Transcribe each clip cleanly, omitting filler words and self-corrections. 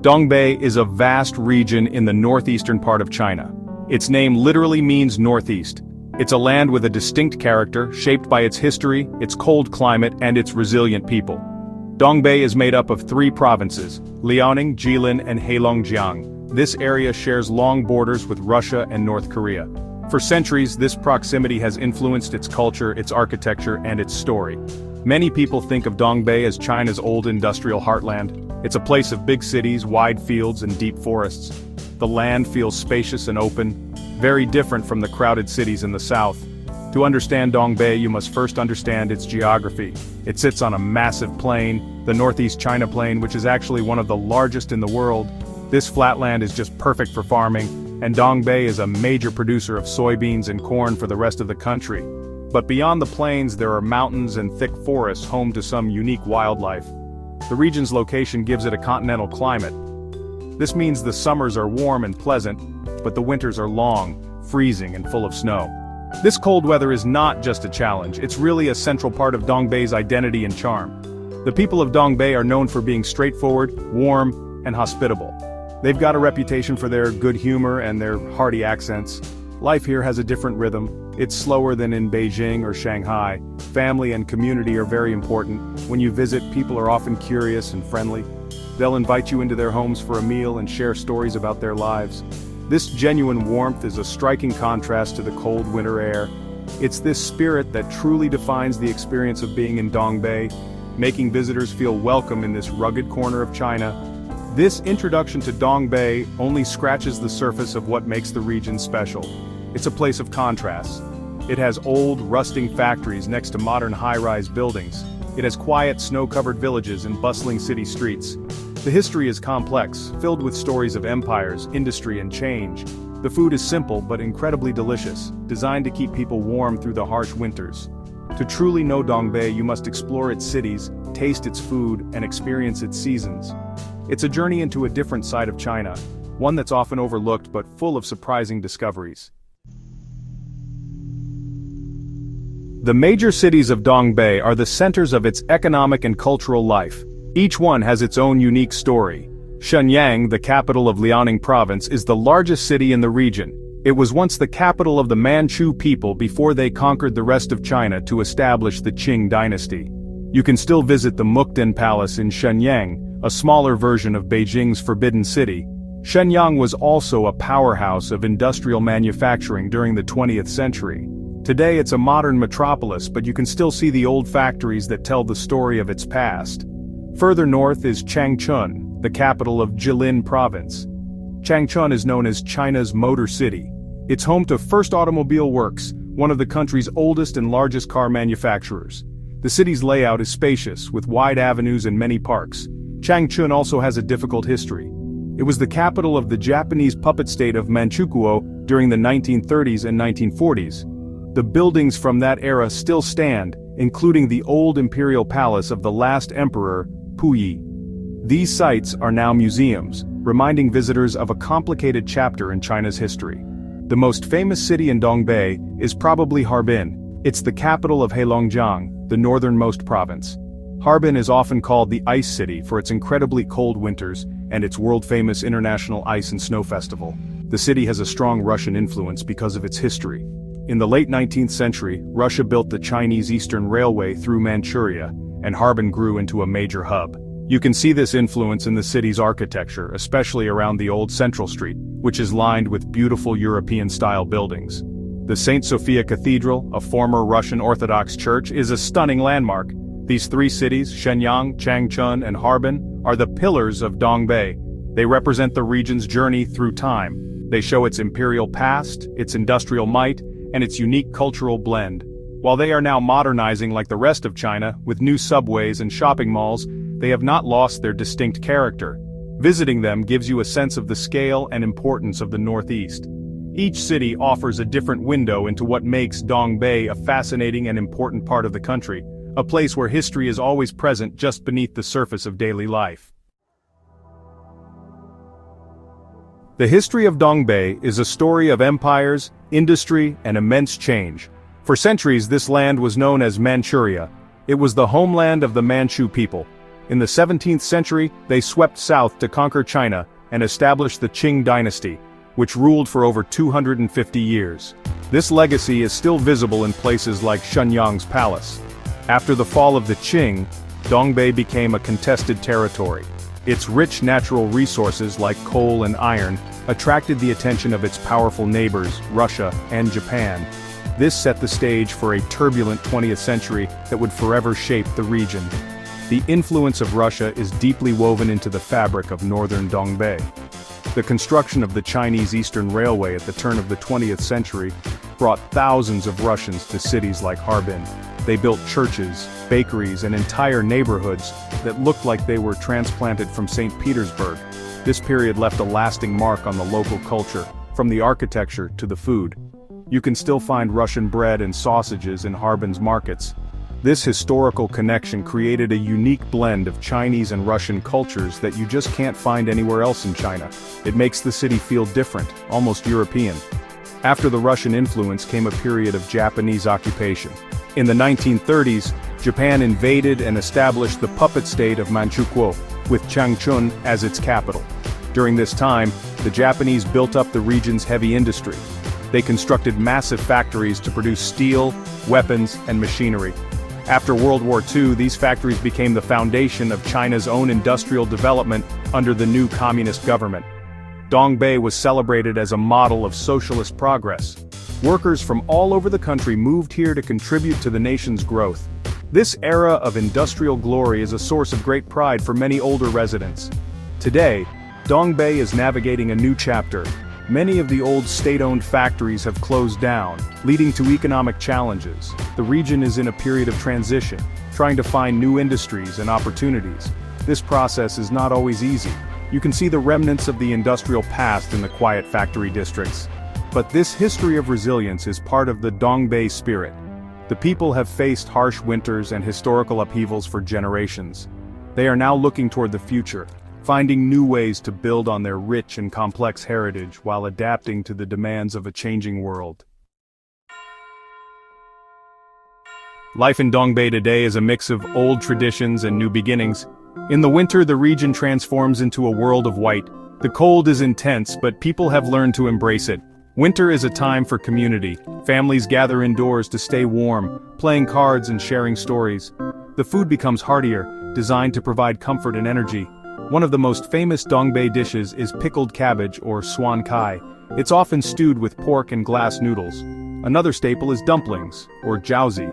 Dongbei is a vast region in the northeastern part of China. Its name literally means northeast. It's a land with a distinct character, shaped by its history, its cold climate, and its resilient people. Dongbei is made up of 3 provinces, Liaoning, Jilin, and Heilongjiang. This area shares long borders with Russia and North Korea. For centuries, this proximity has influenced its culture, its architecture, and its story. Many people think of Dongbei as China's old industrial heartland. It's a place of big cities, wide fields, and deep forests. The land feels spacious and open, very different from the crowded cities in the south. To understand Dongbei, you must first understand its geography. It sits on a massive plain, the Northeast China Plain, which is actually one of the largest in the world. This flatland is just perfect for farming, and Dongbei is a major producer of soybeans and corn for the rest of the country. But beyond the plains, there are mountains and thick forests home to some unique wildlife. The region's location gives it a continental climate. This means the summers are warm and pleasant, but the winters are long, freezing, and full of snow. This cold weather is not just a challenge, it's really a central part of Dongbei's identity and charm. The people of Dongbei are known for being straightforward, warm, and hospitable. They've got a reputation for their good humor and their hearty accents. Life here has a different rhythm. It's slower than in Beijing or Shanghai. Family and community are very important. When you visit, people are often curious and friendly. They'll invite you into their homes for a meal and share stories about their lives. This genuine warmth is a striking contrast to the cold winter air. It's this spirit that truly defines the experience of being in Dongbei, making visitors feel welcome in this rugged corner of China. This introduction to Dongbei only scratches the surface of what makes the region special. It's a place of contrasts. It has old, rusting factories next to modern high-rise buildings. It has quiet, snow-covered villages and bustling city streets. The history is complex, filled with stories of empires, industry, and change. The food is simple but incredibly delicious, designed to keep people warm through the harsh winters. To truly know Dongbei, you must explore its cities, taste its food, and experience its seasons. It's a journey into a different side of China, one that's often overlooked but full of surprising discoveries. The major cities of Dongbei are the centers of its economic and cultural life. Each one has its own unique story. Shenyang, the capital of Liaoning province, is the largest city in the region. It was once the capital of the Manchu people before they conquered the rest of China to establish the Qing dynasty. You can still visit the Mukden Palace in Shenyang, a smaller version of Beijing's Forbidden City. Shenyang was also a powerhouse of industrial manufacturing during the 20th century. Today it's a modern metropolis, but you can still see the old factories that tell the story of its past. Further north is Changchun, the capital of Jilin province. Changchun is known as China's Motor City. It's home to First Automobile Works, one of the country's oldest and largest car manufacturers. The city's layout is spacious, with wide avenues and many parks. Changchun also has a difficult history. It was the capital of the Japanese puppet state of Manchukuo during the 1930s and 1940s. The buildings from that era still stand, including the old imperial palace of the last emperor, Puyi. These sites are now museums, reminding visitors of a complicated chapter in China's history. The most famous city in Dongbei is probably Harbin. It's the capital of Heilongjiang, the northernmost province. Harbin is often called the Ice City for its incredibly cold winters and its world-famous International Ice and Snow Festival. The city has a strong Russian influence because of its history. In the late 19th century, Russia built the Chinese Eastern Railway through Manchuria, and Harbin grew into a major hub. You can see this influence in the city's architecture, especially around the old Central Street, which is lined with beautiful European-style buildings. The St. Sophia Cathedral, a former Russian Orthodox church, is a stunning landmark. These 3 cities, Shenyang, Changchun, and Harbin, are the pillars of Dongbei. They represent the region's journey through time. They show its imperial past, its industrial might, and its unique cultural blend. While they are now modernizing like the rest of China, with new subways and shopping malls, they have not lost their distinct character. Visiting them gives you a sense of the scale and importance of the Northeast. Each city offers a different window into what makes Dongbei a fascinating and important part of the country, a place where history is always present just beneath the surface of daily life. The history of Dongbei is a story of empires, industry, and immense change. For centuries, this land was known as Manchuria. It was the homeland of the Manchu people. In the 17th century, they swept south to conquer China and establish the Qing dynasty, which ruled for over 250 years. This legacy is still visible in places like Shenyang's palace. After the fall of the Qing, Dongbei became a contested territory. Its rich natural resources like coal and iron attracted the attention of its powerful neighbors, Russia and Japan. This set the stage for a turbulent 20th century that would forever shape the region. The influence of Russia is deeply woven into the fabric of northern Dongbei. The construction of the Chinese Eastern Railway at the turn of the 20th century brought thousands of Russians to cities like Harbin. They built churches, bakeries, and entire neighborhoods that looked like they were transplanted from St. Petersburg. This period left a lasting mark on the local culture, from the architecture to the food. You can still find Russian bread and sausages in Harbin's markets. This historical connection created a unique blend of Chinese and Russian cultures that you just can't find anywhere else in China. It makes the city feel different, almost European. After the Russian influence came a period of Japanese occupation. In the 1930s, Japan invaded and established the puppet state of Manchukuo, with Changchun as its capital. During this time, the Japanese built up the region's heavy industry. They constructed massive factories to produce steel, weapons, and machinery. After World War II, these factories became the foundation of China's own industrial development under the new communist government. Dongbei was celebrated as a model of socialist progress. Workers from all over the country moved here to contribute to the nation's growth. This era of industrial glory is a source of great pride for many older residents. Today, Dongbei is navigating a new chapter. Many of the old state-owned factories have closed down, leading to economic challenges. The region is in a period of transition, trying to find new industries and opportunities. This process is not always easy. You can see the remnants of the industrial past in the quiet factory districts. But this history of resilience is part of the Dongbei spirit. The people have faced harsh winters and historical upheavals for generations. They are now looking toward the future, finding new ways to build on their rich and complex heritage while adapting to the demands of a changing world. Life in Dongbei today is a mix of old traditions and new beginnings. In the winter, the region transforms into a world of white. The cold is intense, but people have learned to embrace it. Winter is a time for community. Families gather indoors to stay warm, playing cards and sharing stories. The food becomes heartier, designed to provide comfort and energy. One of the most famous Dongbei dishes is pickled cabbage or swan kai. It's often stewed with pork and glass noodles. Another staple is dumplings, or jiaozi.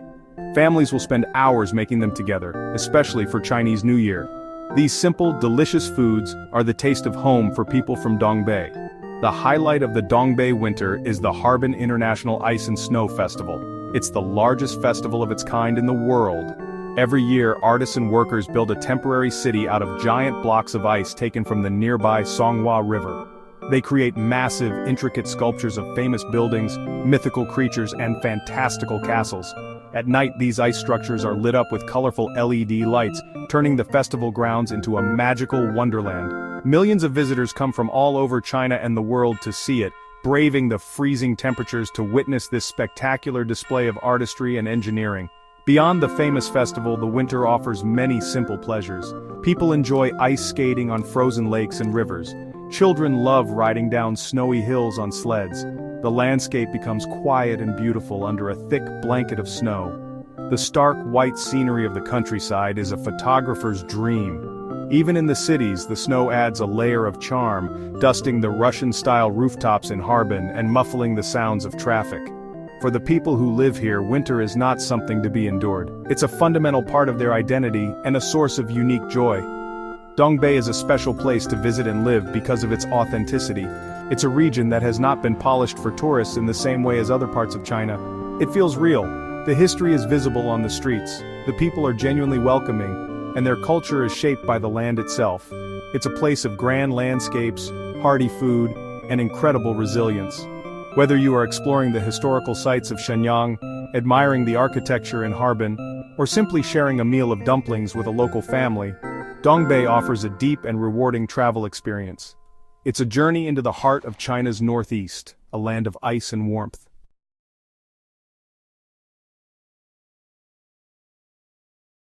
Families will spend hours making them together, especially for Chinese New Year. These simple, delicious foods are the taste of home for people from Dongbei. The highlight of the Dongbei winter is the Harbin International Ice and Snow Festival. It's the largest festival of its kind in the world. Every year, artists and workers build a temporary city out of giant blocks of ice taken from the nearby Songhua River. They create massive, intricate sculptures of famous buildings, mythical creatures, and fantastical castles. At night, these ice structures are lit up with colorful LED lights, turning the festival grounds into a magical wonderland. Millions of visitors come from all over China and the world to see it, braving the freezing temperatures to witness this spectacular display of artistry and engineering. Beyond the famous festival, the winter offers many simple pleasures. People enjoy ice skating on frozen lakes and rivers. Children love riding down snowy hills on sleds. The landscape becomes quiet and beautiful under a thick blanket of snow. The stark white scenery of the countryside is a photographer's dream. Even in the cities, the snow adds a layer of charm, dusting the Russian-style rooftops in Harbin and muffling the sounds of traffic. For the people who live here, winter is not something to be endured. It's a fundamental part of their identity and a source of unique joy. Dongbei is a special place to visit and live because of its authenticity. It's a region that has not been polished for tourists in the same way as other parts of China. It feels real. The history is visible on the streets. The people are genuinely welcoming, and their culture is shaped by the land itself. It's a place of grand landscapes, hearty food, and incredible resilience. Whether you are exploring the historical sites of Shenyang, admiring the architecture in Harbin, or simply sharing a meal of dumplings with a local family, Dongbei offers a deep and rewarding travel experience. It's a journey into the heart of China's northeast, a land of ice and warmth.